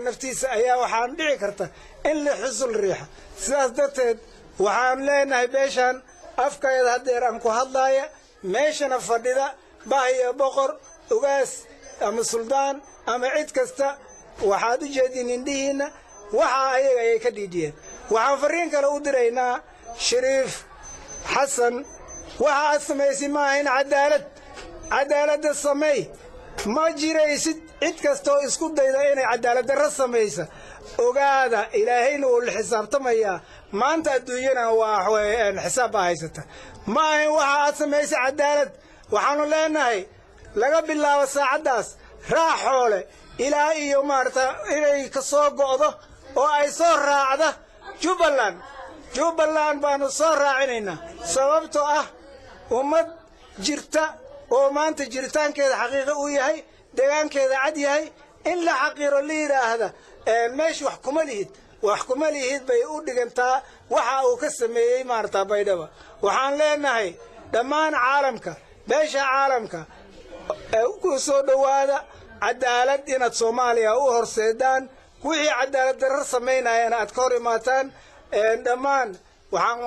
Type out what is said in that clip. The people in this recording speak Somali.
naftiisa ayaa waxaan dhici karta in la xusul riixa sidaas darteed waxaan leenahay beeshan afkayda hadeer aan ku hadlaaya meeshana fadhida baahiya boqor ugaas ama suldaan ama cid kasta waxaad u jeedin indhihiina waxa ayaga ay ka dhiidiyeen waxaan fariin kale u diraynaa shariif xasan waxa aad samaysay ma ahayn cadaalada sameey ma jiraysid cid kastoo isku dayda inay cadaalad darro samaysa ogaada ilaahayna uu la xisaabtamayaa maanta adduunyana waa xisaab haysata ma ahayn waxa aad samaysay cadaalad waxaanu leenahay laga bilaabo saacadaas raaxoole ilaa iyo maarta inay ka soo go'do oo ay soo raacda Jubbaland baanu soo raacinaynaa sababtoo ah ummad jirta oo maanta jiritaankeeda xaqiiqo u yahay deegaankeeda cad yahay in la xaqiiro la yiraahdo meesh wax kuma lihid bay u dhigantaa waxa uu ka sameeyay maarta baydhaba waxaan leenahay dhammaan caalamka beesha caalamka ku soo dhawaada cadaalad inaad Soomaaliya u horseedaan wixii cadaalad darro sameynayana aad ka hor imaataan dhammaan waxaan